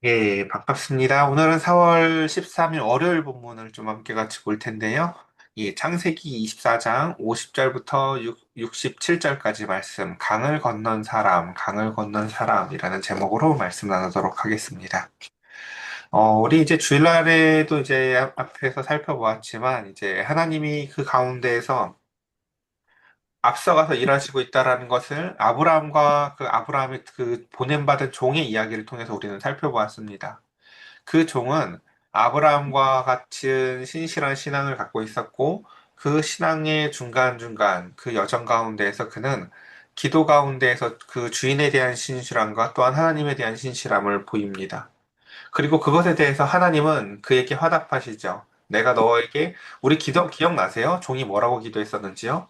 예, 반갑습니다. 오늘은 4월 13일 월요일 본문을 좀 함께 같이 볼 텐데요. 예, 창세기 24장 50절부터 67절까지 말씀, 강을 건넌 사람이라는 제목으로 말씀 나누도록 하겠습니다. 우리 이제 주일날에도 이제 앞에서 살펴보았지만, 이제 하나님이 그 가운데에서 앞서가서 일하시고 있다라는 것을 아브라함의 그 보냄받은 종의 이야기를 통해서 우리는 살펴보았습니다. 그 종은 아브라함과 같은 신실한 신앙을 갖고 있었고, 그 신앙의 중간중간 그 여정 가운데에서 그는 기도 가운데에서 그 주인에 대한 신실함과 또한 하나님에 대한 신실함을 보입니다. 그리고 그것에 대해서 하나님은 그에게 화답하시죠. 내가 너에게 우리 기억나세요? 종이 뭐라고 기도했었는지요?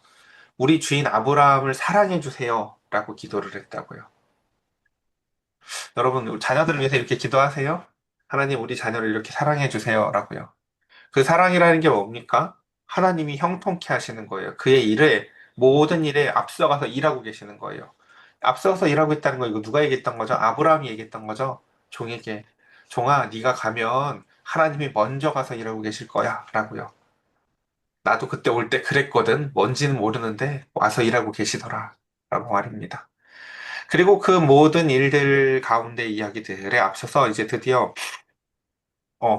우리 주인 아브라함을 사랑해 주세요. 라고 기도를 했다고요. 여러분, 자녀들을 위해서 이렇게 기도하세요? 하나님, 우리 자녀를 이렇게 사랑해 주세요. 라고요. 그 사랑이라는 게 뭡니까? 하나님이 형통케 하시는 거예요. 그의 모든 일에 앞서가서 일하고 계시는 거예요. 앞서서 일하고 있다는 거 이거 누가 얘기했던 거죠? 아브라함이 얘기했던 거죠? 종에게. 종아, 네가 가면 하나님이 먼저 가서 일하고 계실 거야. 라고요. 나도 그때 올 때 그랬거든. 뭔지는 모르는데 와서 일하고 계시더라. 라고 말입니다. 그리고 그 모든 일들 가운데 이야기들에 앞서서 이제 드디어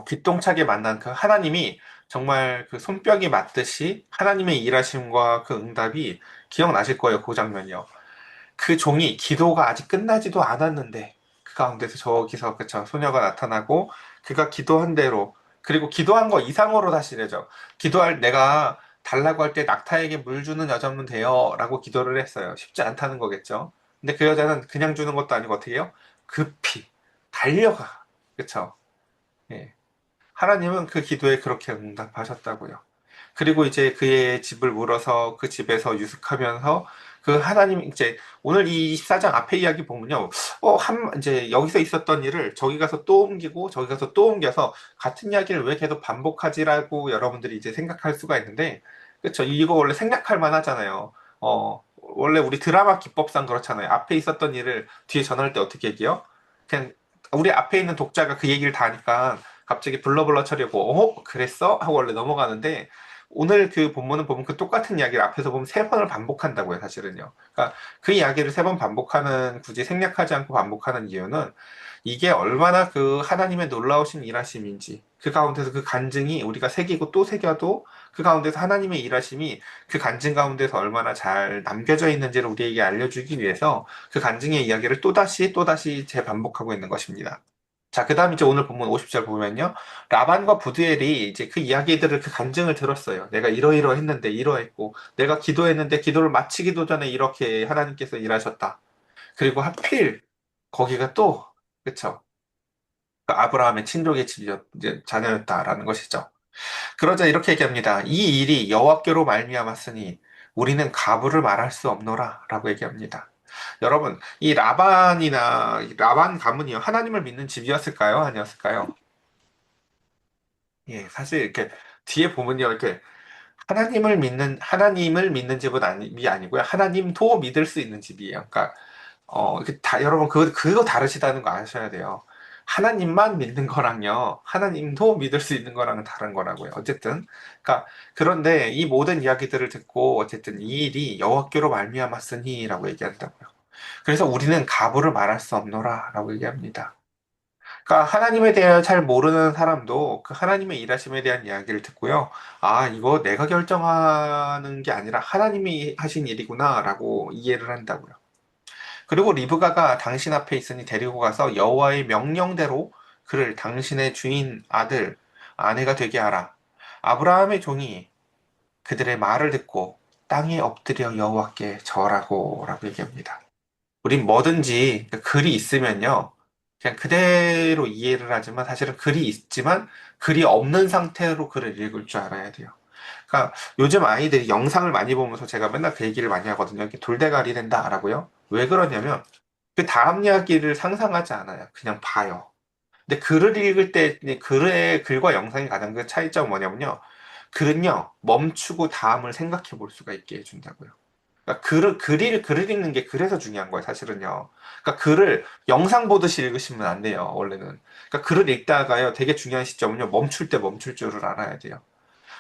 기똥차게 만난 그 하나님이 정말 그 손뼉이 맞듯이 하나님의 일하심과 그 응답이 기억나실 거예요. 그 장면이요. 그 종이 기도가 아직 끝나지도 않았는데 그 가운데서 저기서 그쵸 소녀가 나타나고 그가 기도한 대로 그리고 기도한 거 이상으로 사실이죠. 기도할 내가 달라고 할 때 낙타에게 물 주는 여자면 돼요 라고 기도를 했어요. 쉽지 않다는 거겠죠. 근데 그 여자는 그냥 주는 것도 아니고 어떻게 해요? 급히 달려가. 그쵸? 예. 하나님은 그 기도에 그렇게 응답하셨다고요. 그리고 이제 그의 집을 물어서 그 집에서 유숙하면서 그 하나님 이제 오늘 이 24장 앞에 이야기 보면요. 이제 여기서 있었던 일을 저기 가서 또 옮기고 저기 가서 또 옮겨서 같은 이야기를 왜 계속 반복하지라고 여러분들이 이제 생각할 수가 있는데 그렇죠. 이거 원래 생략할 만하잖아요. 원래 우리 드라마 기법상 그렇잖아요. 앞에 있었던 일을 뒤에 전할 때 어떻게 얘기해요? 그냥 우리 앞에 있는 독자가 그 얘기를 다 하니까 갑자기 블러블러 처리하고 그랬어? 하고 원래 넘어가는데 오늘 그 본문은 보면 그 똑같은 이야기를 앞에서 보면 세 번을 반복한다고요, 사실은요. 그러니까 그 이야기를 세 번 반복하는, 굳이 생략하지 않고 반복하는 이유는 이게 얼마나 그 하나님의 놀라우신 일하심인지, 그 가운데서 그 간증이 우리가 새기고 또 새겨도 그 가운데서 하나님의 일하심이 그 간증 가운데서 얼마나 잘 남겨져 있는지를 우리에게 알려주기 위해서 그 간증의 이야기를 또다시 재반복하고 있는 것입니다. 자, 그 다음 이제 오늘 본문 50절 보면요. 라반과 부두엘이 이제 그 이야기들을 그 간증을 들었어요. 내가 이러이러했는데 이러했고, 내가 기도했는데 기도를 마치기도 전에 이렇게 하나님께서 일하셨다. 그리고 하필 거기가 또, 그쵸. 그 아브라함의 친족의 집이었, 이제 자녀였다라는 것이죠. 그러자 이렇게 얘기합니다. 이 일이 여호와께로 말미암았으니 우리는 가부를 말할 수 없노라라고 얘기합니다. 여러분, 이 라반 가문이요. 하나님을 믿는 집이었을까요? 아니었을까요? 예, 사실 이렇게 뒤에 보면요. 이렇게 하나님을 믿는 집은 아니고요. 하나님도 믿을 수 있는 집이에요. 그러니까 여러분, 그거 다르시다는 거 아셔야 돼요. 하나님만 믿는 거랑요, 하나님도 믿을 수 있는 거랑은 다른 거라고요. 어쨌든, 그러니까, 그런데 이 모든 이야기들을 듣고, 어쨌든 이 일이 여호와께로 말미암았으니라고 얘기한다고요. 그래서 우리는 가부를 말할 수 없노라라고 얘기합니다. 그러니까 하나님에 대해 잘 모르는 사람도 그 하나님의 일하심에 대한 이야기를 듣고요. 아, 이거 내가 결정하는 게 아니라 하나님이 하신 일이구나라고 이해를 한다고요. 그리고 리브가가 당신 앞에 있으니 데리고 가서 여호와의 명령대로 그를 당신의 주인 아내가 되게 하라. 아브라함의 종이 그들의 말을 듣고 땅에 엎드려 여호와께 절하고라고 얘기합니다. 우린 뭐든지 그 글이 있으면요. 그냥 그대로 이해를 하지만 사실은 글이 있지만 글이 없는 상태로 글을 읽을 줄 알아야 돼요. 그러니까 요즘 아이들이 영상을 많이 보면서 제가 맨날 그 얘기를 많이 하거든요. 이렇게 돌대가리 된다라고요. 왜 그러냐면 그 다음 이야기를 상상하지 않아요. 그냥 봐요. 근데 글을 읽을 때 글과 영상의 가장 큰 차이점은 뭐냐면요. 글은요 멈추고 다음을 생각해 볼 수가 있게 해준다고요. 그러니까 글을 읽는 게 그래서 중요한 거예요, 사실은요. 그러니까 글을 영상 보듯이 읽으시면 안 돼요, 원래는. 그러니까 글을 읽다가요, 되게 중요한 시점은요, 멈출 때 멈출 줄을 알아야 돼요.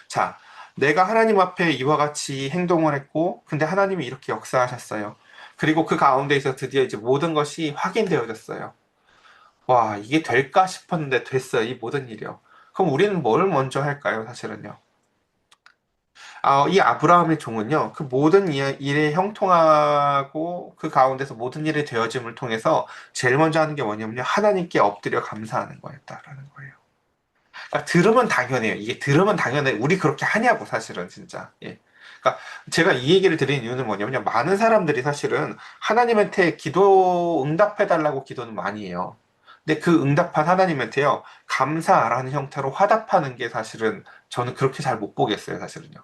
자, 내가 하나님 앞에 이와 같이 행동을 했고, 근데 하나님이 이렇게 역사하셨어요. 그리고 그 가운데에서 드디어 이제 모든 것이 확인되어졌어요. 와, 이게 될까 싶었는데 됐어요, 이 모든 일이요. 그럼 우리는 뭘 먼저 할까요, 사실은요? 이 아브라함의 종은요, 그 모든 일에 형통하고 그 가운데서 모든 일이 되어짐을 통해서 제일 먼저 하는 게 뭐냐면요, 하나님께 엎드려 감사하는 거였다라는 거예요. 그러니까 들으면 당연해요. 이게 들으면 당연해. 우리 그렇게 하냐고, 사실은, 진짜. 예. 그러니까 제가 이 얘기를 드린 이유는 뭐냐면요, 많은 사람들이 사실은 하나님한테 기도 응답해달라고 기도는 많이 해요. 근데 그 응답한 하나님한테요, 감사라는 형태로 화답하는 게 사실은 저는 그렇게 잘 못 보겠어요, 사실은요.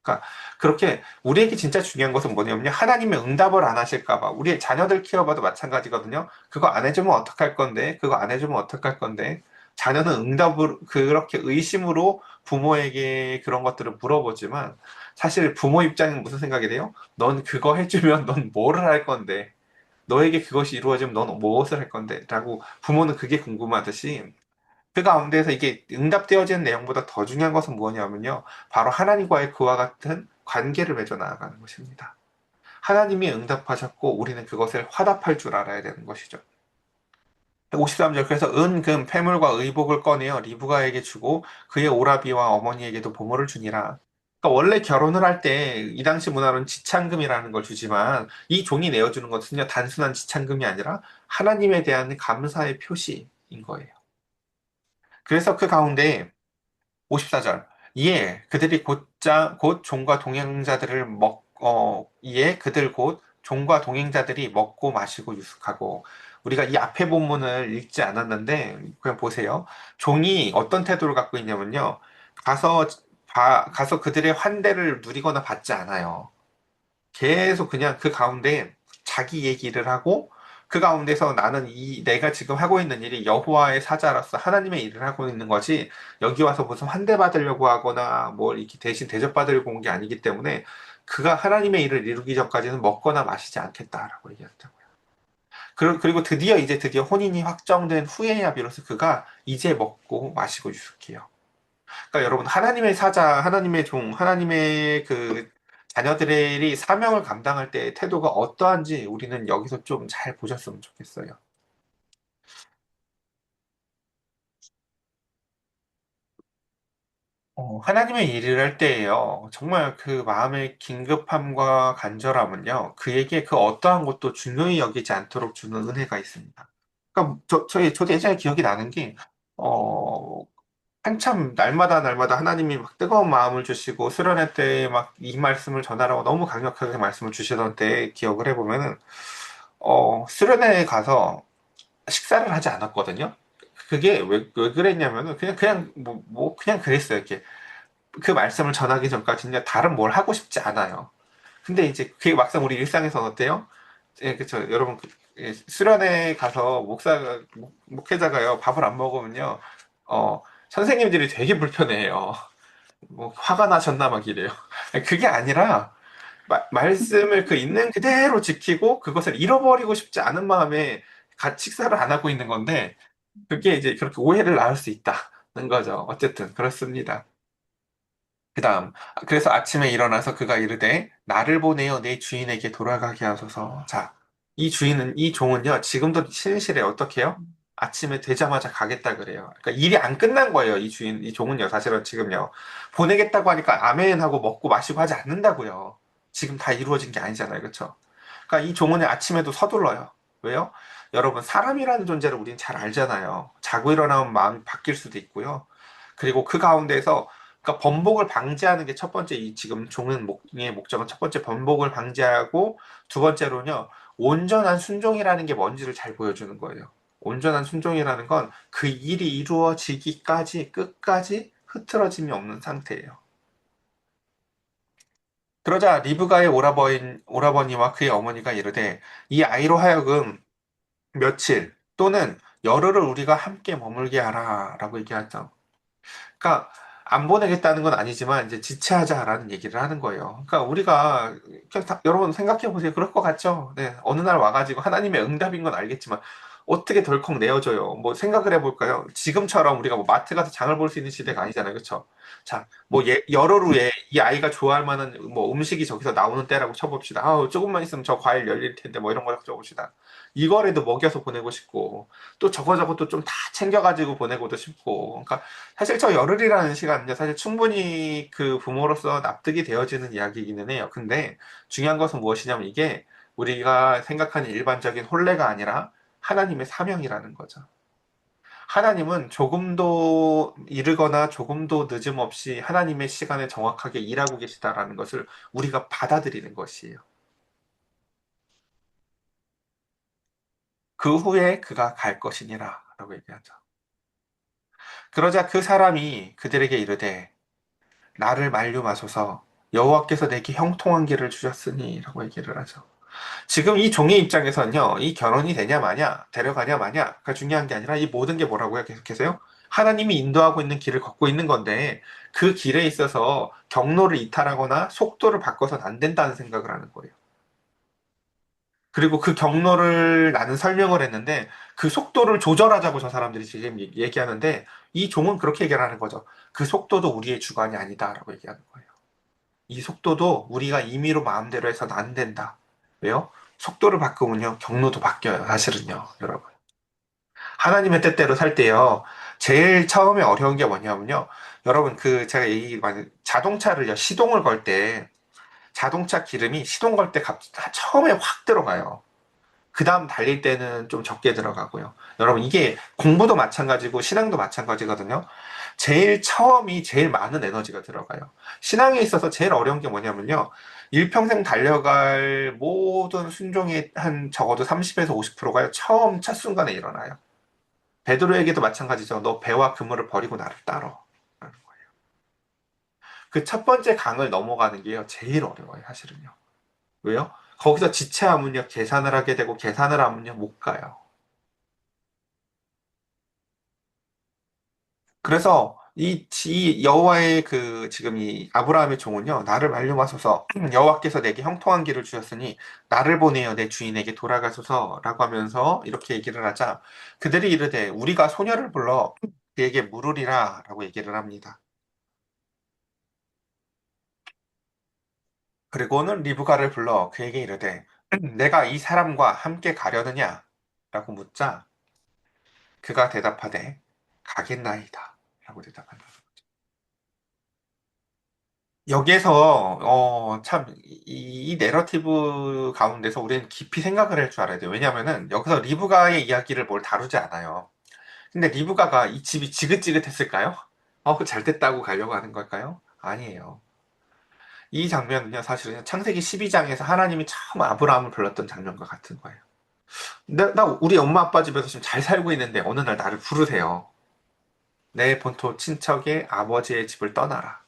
그러니까 그렇게 우리에게 진짜 중요한 것은 뭐냐면요. 하나님의 응답을 안 하실까 봐. 우리의 자녀들 키워봐도 마찬가지거든요. 그거 안 해주면 어떡할 건데? 그거 안 해주면 어떡할 건데? 자녀는 응답을 그렇게 의심으로 부모에게 그런 것들을 물어보지만 사실 부모 입장은 무슨 생각이 돼요? 넌 그거 해주면 넌 뭐를 할 건데? 너에게 그것이 이루어지면 넌 무엇을 할 건데? 라고 부모는 그게 궁금하듯이 그 가운데서 이게 응답되어지는 내용보다 더 중요한 것은 뭐냐면요. 바로 하나님과의 그와 같은 관계를 맺어 나아가는 것입니다. 하나님이 응답하셨고 우리는 그것을 화답할 줄 알아야 되는 것이죠. 53절 그래서 은, 금, 패물과 의복을 꺼내어 리브가에게 주고 그의 오라비와 어머니에게도 보물을 주니라. 그러니까 원래 결혼을 할 때 이 당시 문화로는 지창금이라는 걸 주지만 이 종이 내어주는 것은요 단순한 지창금이 아니라 하나님에 대한 감사의 표시인 거예요. 그래서 그 가운데 54절. 이에 그들이 곧 종과 동행자들을 이에 그들 곧 종과 동행자들이 먹고 마시고 유숙하고 우리가 이 앞에 본문을 읽지 않았는데 그냥 보세요. 종이 어떤 태도를 갖고 있냐면요. 가서 가서 그들의 환대를 누리거나 받지 않아요. 계속 그냥 그 가운데 자기 얘기를 하고 그 가운데서 나는 내가 지금 하고 있는 일이 여호와의 사자로서 하나님의 일을 하고 있는 거지 여기 와서 무슨 환대받으려고 하거나 뭘 이렇게 대신 대접받으려고 온 게 아니기 때문에 그가 하나님의 일을 이루기 전까지는 먹거나 마시지 않겠다라고 얘기했다고요. 그리고 드디어 혼인이 확정된 후에야 비로소 그가 이제 먹고 마시고 유숙해요. 그러니까 여러분 하나님의 사자, 하나님의 종, 하나님의 그 자녀들이 사명을 감당할 때 태도가 어떠한지 우리는 여기서 좀 잘 보셨으면 좋겠어요. 하나님의 일을 할 때에요. 정말 그 마음의 긴급함과 간절함은요. 그에게 그 어떠한 것도 중요히 여기지 않도록 주는 은혜가 있습니다. 그러니까 저도 예전에 기억이 나는 게, 어, 한참 날마다 하나님이 막 뜨거운 마음을 주시고 수련회 때 막 이 말씀을 전하라고 너무 강력하게 말씀을 주시던 때 기억을 해보면은 수련회에 가서 식사를 하지 않았거든요. 그게 왜 그랬냐면은 그냥 그냥 그랬어요. 이렇게 그 말씀을 전하기 전까지는 다른 뭘 하고 싶지 않아요. 근데 이제 그게 막상 우리 일상에서는 어때요? 예, 그쵸. 여러분, 수련회 가서 목회자가요, 밥을 안 먹으면요, 선생님들이 되게 불편해해요. 뭐, 화가 나셨나 막 이래요. 그게 아니라, 말씀을 그 있는 그대로 지키고, 그것을 잃어버리고 싶지 않은 마음에 같이 식사를 안 하고 있는 건데, 그게 이제 그렇게 오해를 낳을 수 있다는 거죠. 어쨌든, 그렇습니다. 그다음 그래서 아침에 일어나서 그가 이르되 나를 보내어 내 주인에게 돌아가게 하소서. 자, 이 종은요 지금도 신실해 어떻게 해요? 아침에 되자마자 가겠다 그래요. 그러니까 일이 안 끝난 거예요. 이 종은요 사실은 지금요 보내겠다고 하니까 아멘 하고 먹고 마시고 하지 않는다고요. 지금 다 이루어진 게 아니잖아요, 그렇죠? 그러니까 이 종은 아침에도 서둘러요. 왜요? 여러분 사람이라는 존재를 우리는 잘 알잖아요. 자고 일어나면 마음이 바뀔 수도 있고요. 그리고 그 가운데서 그러니까 번복을 방지하는 게 첫 번째 이 지금 종은 의 목적은 첫 번째 번복을 방지하고 두 번째로는요 온전한 순종이라는 게 뭔지를 잘 보여주는 거예요. 온전한 순종이라는 건 그 일이 이루어지기까지 끝까지 흐트러짐이 없는 상태예요. 그러자 리브가의 오라버니와 그의 어머니가 이르되 이 아이로 하여금 며칠 또는 열흘을 우리가 함께 머물게 하라라고 얘기하죠. 그러니까 안 보내겠다는 건 아니지만 이제 지체하자라는 얘기를 하는 거예요. 그러니까 우리가 그냥 여러분 생각해 보세요. 그럴 것 같죠? 네, 어느 날 와가지고 하나님의 응답인 건 알겠지만 어떻게 덜컥 내어줘요? 뭐 생각을 해볼까요? 지금처럼 우리가 뭐 마트 가서 장을 볼 수 있는 시대가 아니잖아요, 그렇죠? 자, 뭐 열흘 후에 이 아이가 좋아할 만한 뭐 음식이 저기서 나오는 때라고 쳐봅시다. 아, 조금만 있으면 저 과일 열릴 텐데 뭐 이런 거 쳐봅시다. 이거라도 먹여서 보내고 싶고 또 저거 또 좀 다 챙겨가지고 보내고도 싶고. 그러니까 사실 저 열흘이라는 시간은요, 사실 충분히 그 부모로서 납득이 되어지는 이야기이기는 해요. 근데 중요한 것은 무엇이냐면 이게 우리가 생각하는 일반적인 혼례가 아니라 하나님의 사명이라는 거죠. 하나님은 조금도 이르거나 조금도 늦음 없이 하나님의 시간에 정확하게 일하고 계시다라는 것을 우리가 받아들이는 것이에요. 그 후에 그가 갈 것이니라 라고 얘기하죠. 그러자 그 사람이 그들에게 이르되 나를 만류마소서 여호와께서 내게 형통한 길을 주셨으니 라고 얘기를 하죠. 지금 이 종의 입장에서는요, 이 결혼이 되냐 마냐, 데려가냐 마냐가 중요한 게 아니라 이 모든 게 뭐라고요? 계속해서요? 하나님이 인도하고 있는 길을 걷고 있는 건데 그 길에 있어서 경로를 이탈하거나 속도를 바꿔서는 안 된다는 생각을 하는 거예요. 그리고 그 경로를 나는 설명을 했는데 그 속도를 조절하자고 저 사람들이 지금 얘기하는데 이 종은 그렇게 얘기를 하는 거죠. 그 속도도 우리의 주관이 아니다라고 얘기하는 거예요. 이 속도도 우리가 임의로 마음대로 해서는 안 된다. 왜요? 속도를 바꾸면요, 경로도 바뀌어요, 사실은요, 여러분. 하나님의 뜻대로 살 때요, 제일 처음에 어려운 게 뭐냐면요, 여러분, 그, 제가 얘기 많이, 자동차를요, 시동을 걸 때, 자동차 기름이 시동 걸 때 처음에 확 들어가요. 그 다음 달릴 때는 좀 적게 들어가고요. 여러분, 이게 공부도 마찬가지고 신앙도 마찬가지거든요. 제일 처음이 제일 많은 에너지가 들어가요. 신앙에 있어서 제일 어려운 게 뭐냐면요. 일평생 달려갈 모든 순종이 한 적어도 30에서 50%가요. 처음 첫 순간에 일어나요. 베드로에게도 마찬가지죠. 너 배와 그물을 버리고 나를 따라. 그 첫 번째 강을 넘어가는 게요. 제일 어려워요, 사실은요. 왜요? 거기서 지체하면요, 계산을 하게 되고, 계산을 하면요, 못 가요. 그래서 이 여호와의 그 지금 이 아브라함의 종은요 나를 말려마소서 여호와께서 내게 형통한 길을 주셨으니 나를 보내어 내 주인에게 돌아가소서라고 하면서 이렇게 얘기를 하자 그들이 이르되 우리가 소녀를 불러 그에게 물으리라라고 얘기를 합니다. 그리고는 리브가를 불러 그에게 이르되 내가 이 사람과 함께 가려느냐라고 묻자 그가 대답하되 가겠나이다라고 대답한다. 여기에서 참 이 내러티브 가운데서 우리는 깊이 생각을 할 줄 알아야 돼요. 왜냐하면은 여기서 리브가의 이야기를 뭘 다루지 않아요. 근데 리브가가 이 집이 지긋지긋했을까요? 잘 됐다고 가려고 하는 걸까요? 아니에요. 이 장면은요, 사실은 창세기 12장에서 하나님이 처음 아브라함을 불렀던 장면과 같은 거예요. 나 우리 엄마 아빠 집에서 지금 잘 살고 있는데 어느 날 나를 부르세요. 내 본토 친척의 아버지의 집을 떠나라.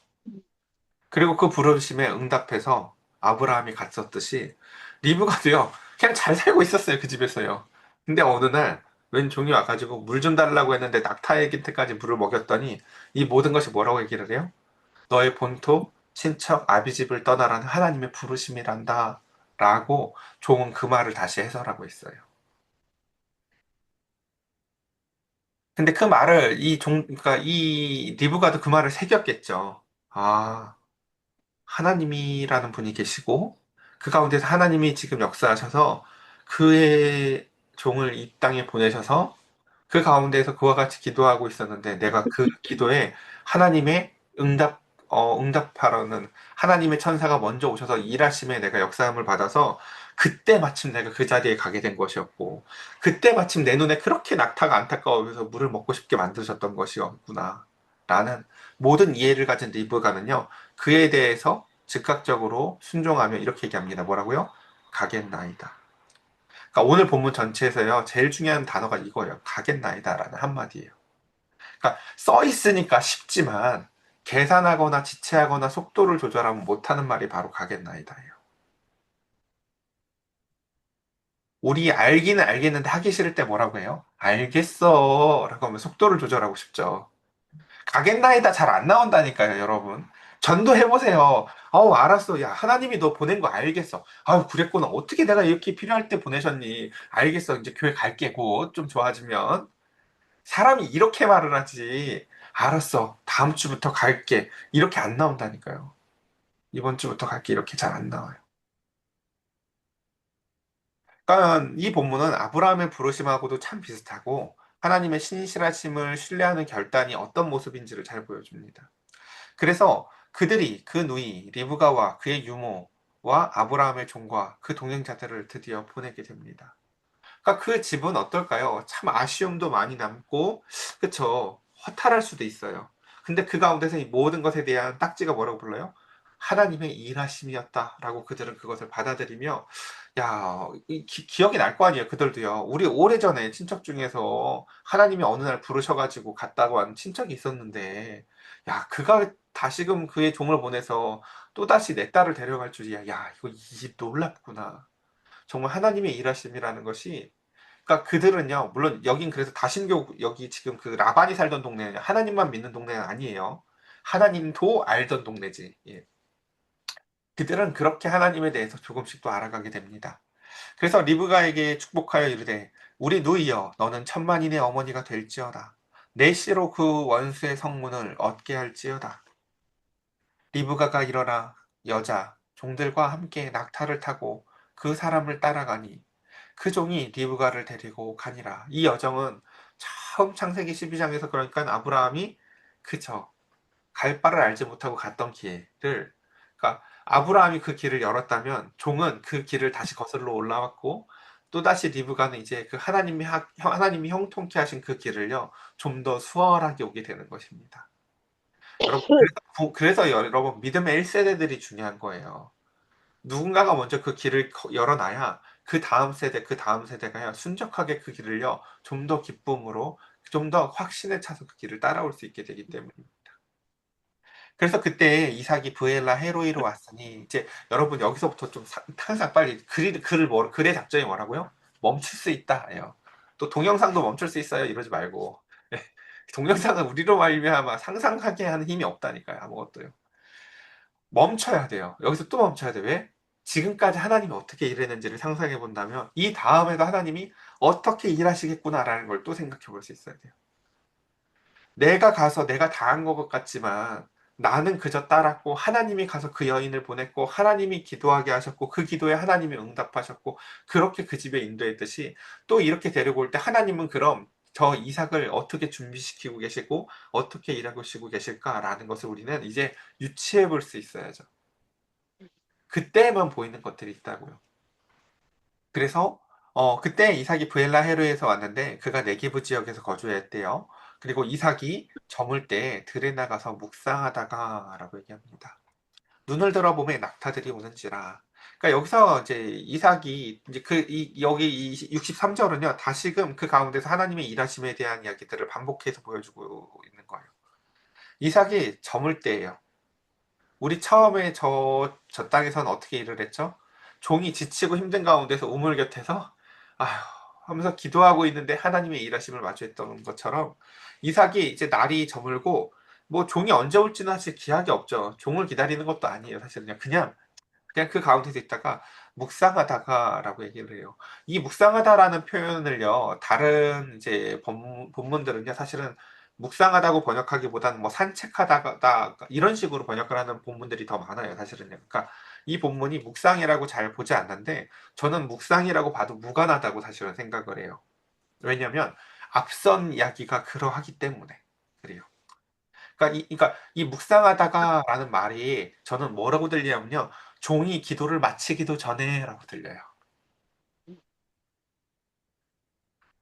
그리고 그 부르심에 응답해서 아브라함이 갔었듯이 리브가도요 그냥 잘 살고 있었어요 그 집에서요. 근데 어느 날 웬 종이 와가지고 물 좀 달라고 했는데 낙타에게까지 물을 먹였더니 이 모든 것이 뭐라고 얘기를 해요? 너의 본토 친척 아비집을 떠나라는 하나님의 부르심이란다 라고 종은 그 말을 다시 해설하고 있어요. 근데 그 말을 그러니까 이 리브가도 그 말을 새겼겠죠. 아, 하나님이라는 분이 계시고 그 가운데서 하나님이 지금 역사하셔서 그의 종을 이 땅에 보내셔서 그 가운데서 그와 같이 기도하고 있었는데 내가 그 기도에 하나님의 응답하라는 하나님의 천사가 먼저 오셔서 일하심에 내가 역사함을 받아서 그때 마침 내가 그 자리에 가게 된 것이었고 그때 마침 내 눈에 그렇게 낙타가 안타까워서 물을 먹고 싶게 만드셨던 것이었구나 라는 모든 이해를 가진 리브가는요 그에 대해서 즉각적으로 순종하며 이렇게 얘기합니다. 뭐라고요? 가겠나이다. 그러니까 오늘 본문 전체에서요, 제일 중요한 단어가 이거예요. 가겠나이다라는 한마디예요. 그러니까 써 있으니까 쉽지만 계산하거나 지체하거나 속도를 조절하면 못하는 말이 바로 가겠나이다예요. 우리 알기는 알겠는데 하기 싫을 때 뭐라고 해요? 알겠어 라고 하면 속도를 조절하고 싶죠. 가겐나에다 잘 안 나온다니까요, 여러분. 전도해보세요. 아우, 알았어. 야, 하나님이 너 보낸 거 알겠어. 아우, 그랬구나. 어떻게 내가 이렇게 필요할 때 보내셨니? 알겠어. 이제 교회 갈게, 곧. 좀 좋아지면. 사람이 이렇게 말을 하지. 알았어. 다음 주부터 갈게. 이렇게 안 나온다니까요. 이번 주부터 갈게. 이렇게 잘 안 나와요. 그러니까 이 본문은 아브라함의 부르심하고도 참 비슷하고 하나님의 신실하심을 신뢰하는 결단이 어떤 모습인지를 잘 보여줍니다. 그래서 그들이 그 누이 리브가와 그의 유모와 아브라함의 종과 그 동행자들을 드디어 보내게 됩니다. 그러니까 그 집은 어떨까요? 참 아쉬움도 많이 남고, 그쵸? 허탈할 수도 있어요. 근데 그 가운데서 이 모든 것에 대한 딱지가 뭐라고 불러요? 하나님의 일하심이었다라고 그들은 그것을 받아들이며, 야, 기억이 날 거 아니에요, 그들도요. 우리 오래전에 친척 중에서 하나님이 어느 날 부르셔가지고 갔다고 하는 친척이 있었는데, 야, 그가 다시금 그의 종을 보내서 또다시 내 딸을 데려갈 줄이야. 야, 이거 이 놀랍구나. 정말 하나님의 일하심이라는 것이 그러니까 그들은요, 물론 여긴 그래서 다신교 여기 지금 그 라반이 살던 동네는 하나님만 믿는 동네는 아니에요. 하나님도 알던 동네지. 예. 그들은 그렇게 하나님에 대해서 조금씩 또 알아가게 됩니다. 그래서 리브가에게 축복하여 이르되 우리 누이여 너는 천만인의 어머니가 될지어다. 내 씨로 그 원수의 성문을 얻게 할지어다. 리브가가 일어나 여자 종들과 함께 낙타를 타고 그 사람을 따라가니 그 종이 리브가를 데리고 가니라. 이 여정은 처음 창세기 12장에서 그러니까 아브라함이 그저 갈 바를 알지 못하고 갔던 길을 그러니까 아브라함이 그 길을 열었다면 종은 그 길을 다시 거슬러 올라왔고 또다시 리브가는 이제 그 하나님이 형통케 하신 그 길을요 좀 더 수월하게 오게 되는 것입니다. 여러분 그래서 여러분 믿음의 1세대들이 중요한 거예요. 누군가가 먼저 그 길을 열어놔야 그 다음 세대, 그 다음 세대가요, 순적하게 그 길을요, 좀 더 기쁨으로, 좀 더 확신에 차서 그 길을 따라올 수 있게 되기 때문입니다. 그래서 그때 이삭이 브엘라 헤로이로 왔으니, 이제 여러분 여기서부터 좀 항상 빨리 글의 작전이 뭐라고요? 멈출 수 있다. 예요. 또 동영상도 멈출 수 있어요. 이러지 말고. 동영상은 우리로 말미암아 상상하게 하는 힘이 없다니까요. 아무것도요. 멈춰야 돼요. 여기서 또 멈춰야 돼. 왜? 지금까지 하나님이 어떻게 일했는지를 상상해 본다면 이 다음에도 하나님이 어떻게 일하시겠구나라는 걸 또 생각해 볼 수 있어야 돼요. 내가 가서 내가 당한 것 같지만 나는 그저 따랐고 하나님이 가서 그 여인을 보냈고 하나님이 기도하게 하셨고 그 기도에 하나님이 응답하셨고 그렇게 그 집에 인도했듯이 또 이렇게 데리고 올 때 하나님은 그럼 저 이삭을 어떻게 준비시키고 계시고 어떻게 일하고 시고 계실까라는 것을 우리는 이제 유치해 볼 수 있어야죠. 그때만 보이는 것들이 있다고요. 그래서 그때 이삭이 브엘라 헤르에서 왔는데 그가 네게브 지역에서 거주했대요. 그리고 이삭이 저물 때 들에 나가서 묵상하다가라고 얘기합니다. 눈을 들어보면 낙타들이 오는지라. 그러니까 여기서 이제 이삭이 이제 여기 이 63절은요. 다시금 그 가운데서 하나님의 일하심에 대한 이야기들을 반복해서 보여주고 있는 거예요. 이삭이 저물 때예요. 우리 처음에 저 땅에선 어떻게 일을 했죠? 종이 지치고 힘든 가운데서 우물 곁에서 아휴 하면서 기도하고 있는데 하나님의 일하심을 마주했던 것처럼 이삭이 이제 날이 저물고 뭐 종이 언제 올지는 사실 기약이 없죠. 종을 기다리는 것도 아니에요. 사실 그냥 그 가운데서 있다가 묵상하다가라고 얘기를 해요. 이 묵상하다라는 표현을요, 다른 이제 본문들은요, 사실은 묵상하다고 번역하기보다는 뭐 산책하다가 이런 식으로 번역을 하는 본문들이 더 많아요, 사실은요. 그러니까 이 본문이 묵상이라고 잘 보지 않는데 저는 묵상이라고 봐도 무관하다고 사실은 생각을 해요. 왜냐하면 앞선 이야기가 그러하기 때문에 그래요. 그러니까 이 묵상하다가라는 말이 저는 뭐라고 들리냐면요. 종이 기도를 마치기도 전에라고 들려요.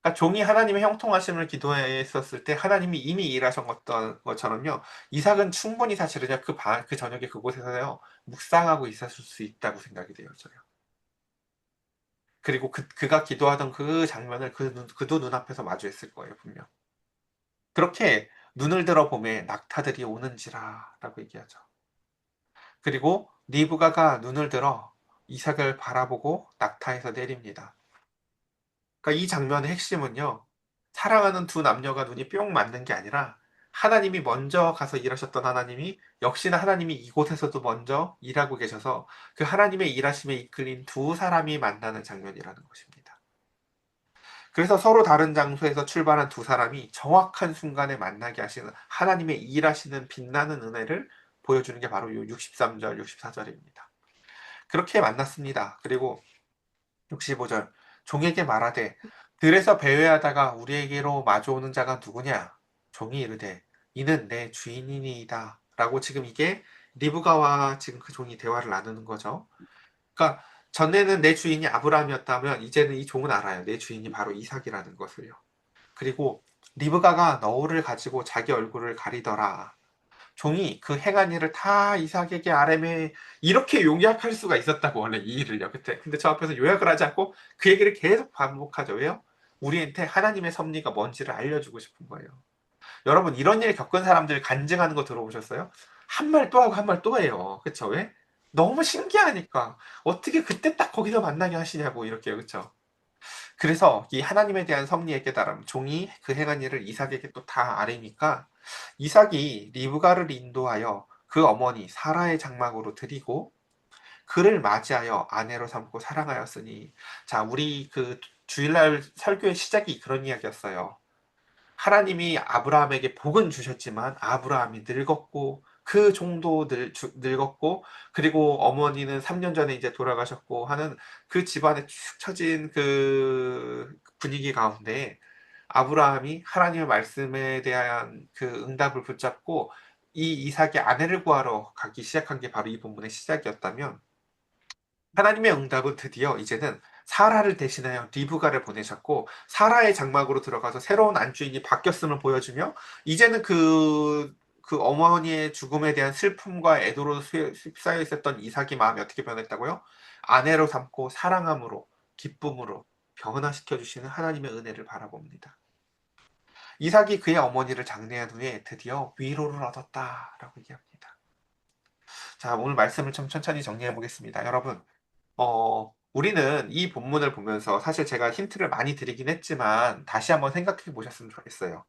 그러니까 종이 하나님의 형통하심을 기도했었을 때 하나님이 이미 일하셨던 것처럼요. 이삭은 충분히 사실은요. 그 저녁에 그곳에서요. 묵상하고 있었을 수 있다고 생각이 돼요. 저요. 그리고 그가 기도하던 그 장면을 그도 눈앞에서 마주했을 거예요. 분명. 그렇게 눈을 들어보매 낙타들이 오는지라라고 얘기하죠. 그리고 리브가가 눈을 들어 이삭을 바라보고 낙타에서 내립니다. 그러니까 이 장면의 핵심은요. 사랑하는 두 남녀가 눈이 뿅 맞는 게 아니라 하나님이 먼저 가서 일하셨던 하나님이 역시나 하나님이 이곳에서도 먼저 일하고 계셔서 그 하나님의 일하심에 이끌린 두 사람이 만나는 장면이라는 것입니다. 그래서 서로 다른 장소에서 출발한 두 사람이 정확한 순간에 만나게 하시는 하나님의 일하시는 빛나는 은혜를 보여주는 게 바로 이 63절, 64절입니다. 그렇게 만났습니다. 그리고 65절 종에게 말하되 들에서 배회하다가 우리에게로 마주오는 자가 누구냐? 종이 이르되 이는 내 주인이니이다. 라고 지금 이게 리브가와 지금 그 종이 대화를 나누는 거죠. 그러니까 전에는 내 주인이 아브라함이었다면 이제는 이 종은 알아요. 내 주인이 바로 이삭이라는 것을요. 그리고 리브가가 너울을 가지고 자기 얼굴을 가리더라. 종이 그 행한 일을 다 이삭에게 아뢰매 이렇게 요약할 수가 있었다고 원래 이 일을요. 그때 근데 저 앞에서 요약을 하지 않고 그 얘기를 계속 반복하죠. 왜요? 우리한테 하나님의 섭리가 뭔지를 알려주고 싶은 거예요. 여러분 이런 일 겪은 사람들 간증하는 거 들어보셨어요? 한 말 또 하고 한 말 또 해요. 그쵸? 왜? 너무 신기하니까 어떻게 그때 딱 거기서 만나게 하시냐고 이렇게요. 그쵸? 그래서 이 하나님에 대한 섭리의 깨달음, 종이 그 행한 일을 이삭에게 또 다 아뢰니까 이삭이 리브가를 인도하여 그 어머니 사라의 장막으로 드리고 그를 맞이하여 아내로 삼고 사랑하였으니 자, 우리 그 주일날 설교의 시작이 그런 이야기였어요. 하나님이 아브라함에게 복은 주셨지만 아브라함이 늙었고 그 종도 늙었고 그리고 어머니는 3년 전에 이제 돌아가셨고 하는 그 집안에 축 처진 그 분위기 가운데 아브라함이 하나님의 말씀에 대한 그 응답을 붙잡고 이 이삭의 아내를 구하러 가기 시작한 게 바로 이 본문의 시작이었다면 하나님의 응답은 드디어 이제는 사라를 대신하여 리브가를 보내셨고 사라의 장막으로 들어가서 새로운 안주인이 바뀌었음을 보여주며 이제는 그 어머니의 죽음에 대한 슬픔과 애도로 휩싸여 있었던 이삭의 마음이 어떻게 변했다고요? 아내로 삼고 사랑함으로 기쁨으로 변화시켜 주시는 하나님의 은혜를 바라봅니다. 이삭이 그의 어머니를 장례한 후에 드디어 위로를 얻었다라고 얘기합니다. 자, 오늘 말씀을 좀 천천히 정리해 보겠습니다. 여러분, 우리는 이 본문을 보면서 사실 제가 힌트를 많이 드리긴 했지만 다시 한번 생각해 보셨으면 좋겠어요.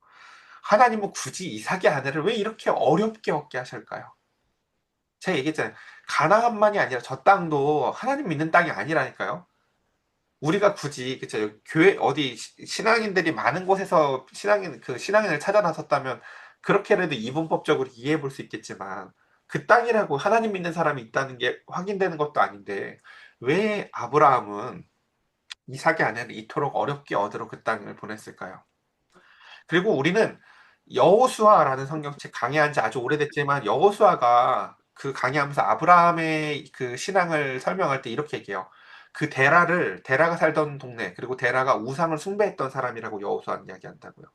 하나님은 굳이 이삭의 아내를 왜 이렇게 어렵게 얻게 하실까요? 제가 얘기했잖아요. 가나안만이 아니라 저 땅도 하나님 믿는 땅이 아니라니까요. 우리가 굳이 그쵸 교회 어디 신앙인들이 많은 곳에서 신앙인을 찾아 나섰다면 그렇게라도 이분법적으로 이해해 볼 수 있겠지만 그 땅이라고 하나님 믿는 사람이 있다는 게 확인되는 것도 아닌데 왜 아브라함은 이삭의 아내를 이토록 어렵게 얻으러 그 땅을 보냈을까요? 그리고 우리는 여호수아라는 성경책 강해한 지 아주 오래됐지만 여호수아가 그 강해하면서 아브라함의 그 신앙을 설명할 때 이렇게 얘기해요. 그 데라가 살던 동네 그리고 데라가 우상을 숭배했던 사람이라고 여호수아는 이야기한다고요.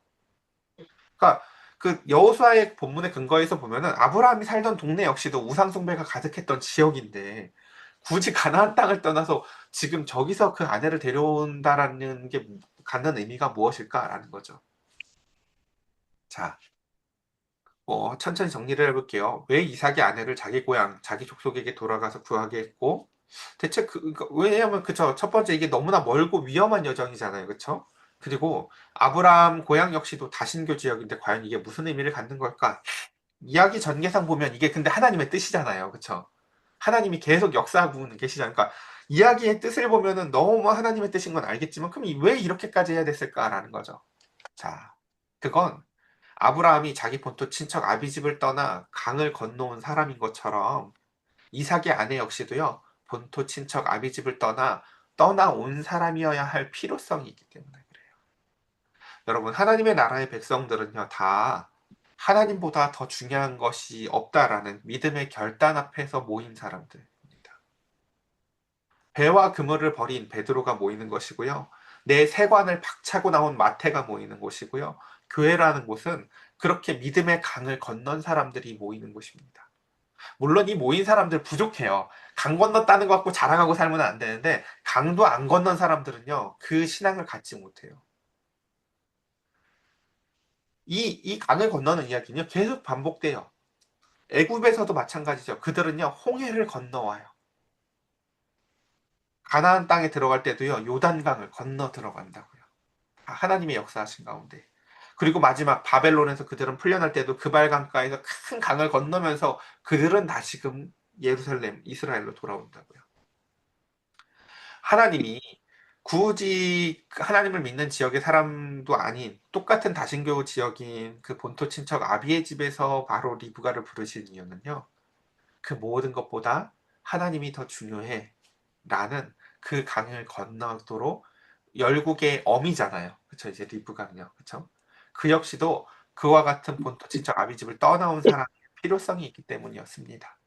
그러니까 그 여호수아의 본문의 근거에서 보면은 아브라함이 살던 동네 역시도 우상 숭배가 가득했던 지역인데 굳이 가나안 땅을 떠나서 지금 저기서 그 아내를 데려온다라는 게 갖는 의미가 무엇일까라는 거죠. 자, 천천히 정리를 해볼게요. 왜 이삭의 아내를 자기 고향, 자기 족속에게 돌아가서 구하게 했고, 대체 왜냐면, 그쵸. 첫 번째, 이게 너무나 멀고 위험한 여정이잖아요. 그쵸? 그리고 아브라함 고향 역시도 다신교 지역인데, 과연 이게 무슨 의미를 갖는 걸까? 이야기 전개상 보면 이게 근데 하나님의 뜻이잖아요. 그쵸? 하나님이 계속 역사하고 계시잖아요. 그러니까, 이야기의 뜻을 보면은 너무 하나님의 뜻인 건 알겠지만, 그럼 왜 이렇게까지 해야 됐을까라는 거죠. 자, 그건 아브라함이 자기 본토 친척 아비집을 떠나 강을 건너온 사람인 것처럼 이삭의 아내 역시도요, 본토 친척 아비집을 떠나온 사람이어야 할 필요성이 있기 때문에 그래요. 여러분, 하나님의 나라의 백성들은요, 다 하나님보다 더 중요한 것이 없다라는 믿음의 결단 앞에서 모인 사람들입니다. 배와 그물을 버린 베드로가 모이는 것이고요. 내 세관을 박차고 나온 마태가 모이는 곳이고요. 교회라는 곳은 그렇게 믿음의 강을 건넌 사람들이 모이는 곳입니다. 물론 이 모인 사람들 부족해요. 강 건넜다는 것 갖고 자랑하고 살면 안 되는데 강도 안 건넌 사람들은요. 그 신앙을 갖지 못해요. 이 강을 건너는 이야기는요. 계속 반복돼요. 애굽에서도 마찬가지죠. 그들은요. 홍해를 건너와요. 가나안 땅에 들어갈 때도요. 요단강을 건너 들어간다고요. 하나님의 역사하신 가운데. 그리고 마지막 바벨론에서 그들은 풀려날 때도 그발 강가에서 큰 강을 건너면서 그들은 다시금 예루살렘, 이스라엘로 돌아온다고요. 하나님이 굳이 하나님을 믿는 지역의 사람도 아닌 똑같은 다신교 지역인 그 본토 친척 아비의 집에서 바로 리브가를 부르신 이유는요. 그 모든 것보다 하나님이 더 중요해. 라는 그 강을 건너도록 열국의 어미잖아요. 그쵸? 이제 리브가는요. 그쵸? 그 역시도 그와 같은 본토 친척 아비 집을 떠나온 사람의 필요성이 있기 때문이었습니다.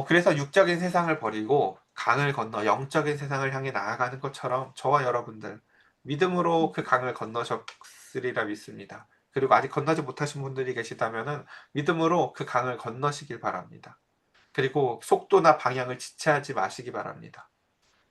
그래서 육적인 세상을 버리고 강을 건너 영적인 세상을 향해 나아가는 것처럼 저와 여러분들 믿음으로 그 강을 건너셨으리라 믿습니다. 그리고 아직 건너지 못하신 분들이 계시다면은 믿음으로 그 강을 건너시길 바랍니다. 그리고 속도나 방향을 지체하지 마시기 바랍니다.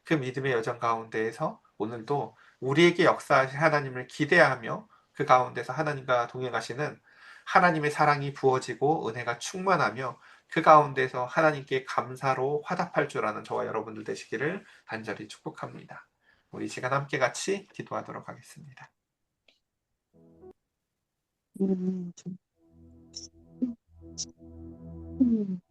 그 믿음의 여정 가운데에서 오늘도 우리에게 역사하실 하나님을 기대하며 그 가운데서 하나님과 동행하시는 하나님의 사랑이 부어지고 은혜가 충만하며 그 가운데서 하나님께 감사로 화답할 줄 아는 저와 여러분들 되시기를 간절히 축복합니다. 우리 시간 함께 같이 기도하도록 하겠습니다. 음, 음,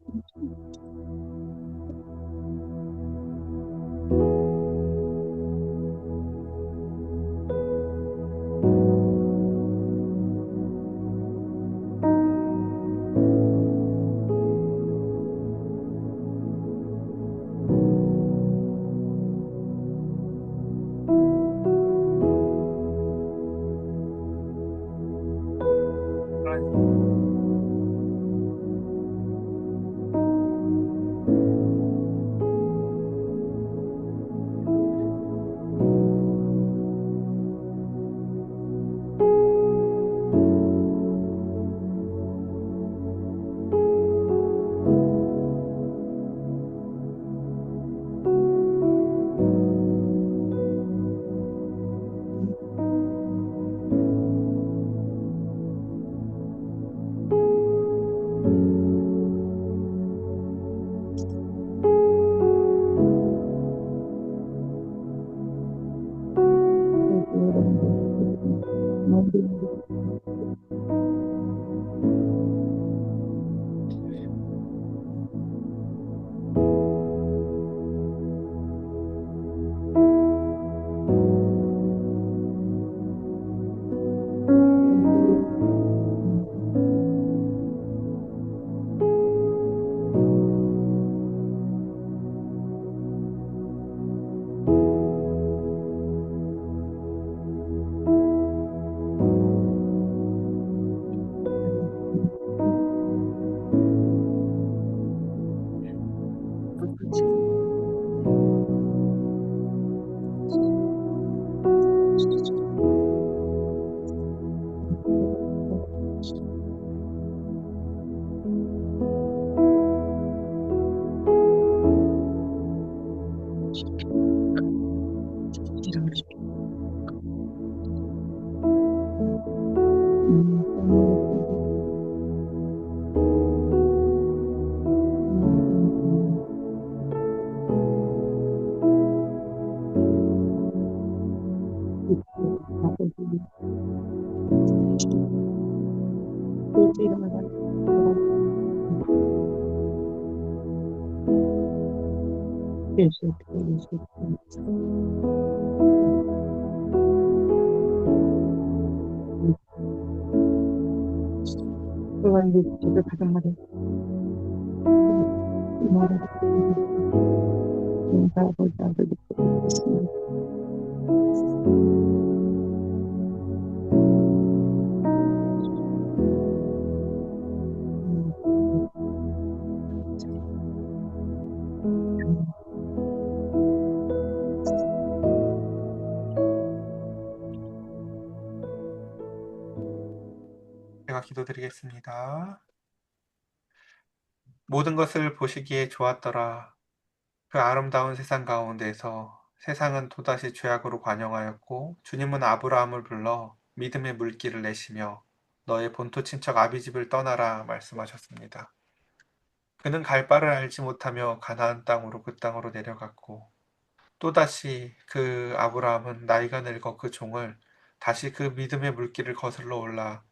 그걸 이제 집에 가장 말해. 이모를 인사하고자 듣고 있습니다. 제가 기도드리겠습니다. 모든 것을 보시기에 좋았더라. 그 아름다운 세상 가운데서 세상은 또다시 죄악으로 관영하였고 주님은 아브라함을 불러 믿음의 물길을 내시며 너의 본토 친척 아비집을 떠나라 말씀하셨습니다. 그는 갈 바를 알지 못하며 가나안 땅으로 그 땅으로 내려갔고 또다시 그 아브라함은 나이가 늙어 그 종을 다시 그 믿음의 물길을 거슬러 올라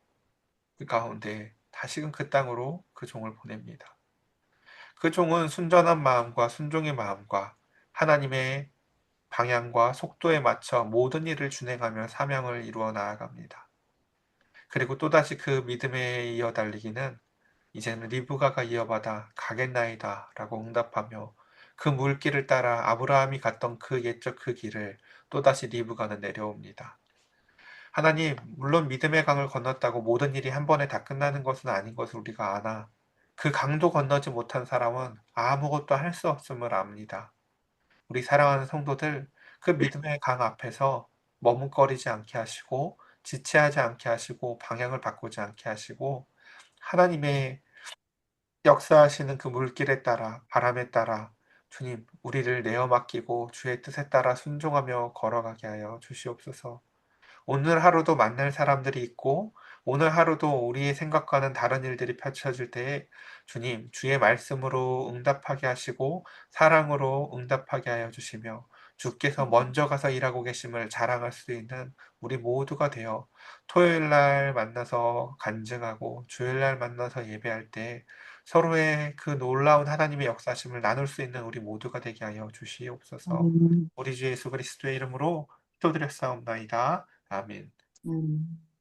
그 가운데 다시금 그 땅으로 그 종을 보냅니다. 그 종은 순전한 마음과 순종의 마음과 하나님의 방향과 속도에 맞춰 모든 일을 준행하며 사명을 이루어 나아갑니다. 그리고 또다시 그 믿음에 이어 달리기는 이제는 리브가가 이어받아 가겠나이다 라고 응답하며 그 물길을 따라 아브라함이 갔던 그 옛적 그 길을 또다시 리브가는 내려옵니다. 하나님, 물론 믿음의 강을 건넜다고 모든 일이 한 번에 다 끝나는 것은 아닌 것을 우리가 아나 그 강도 건너지 못한 사람은 아무것도 할 수 없음을 압니다. 우리 사랑하는 성도들, 그 믿음의 강 앞에서 머뭇거리지 않게 하시고 지체하지 않게 하시고 방향을 바꾸지 않게 하시고 하나님의 역사하시는 그 물길에 따라 바람에 따라 주님 우리를 내어 맡기고 주의 뜻에 따라 순종하며 걸어가게 하여 주시옵소서. 오늘 하루도 만날 사람들이 있고, 오늘 하루도 우리의 생각과는 다른 일들이 펼쳐질 때에 주님, 주의 말씀으로 응답하게 하시고, 사랑으로 응답하게 하여 주시며, 주께서 먼저 가서 일하고 계심을 자랑할 수 있는 우리 모두가 되어 토요일 날 만나서 간증하고, 주일 날 만나서 예배할 때 서로의 그 놀라운 하나님의 역사심을 나눌 수 있는 우리 모두가 되게 하여 주시옵소서. 아멘. 우리 주 예수 그리스도의 이름으로 기도드렸사옵나이다. 아멘. 아멘.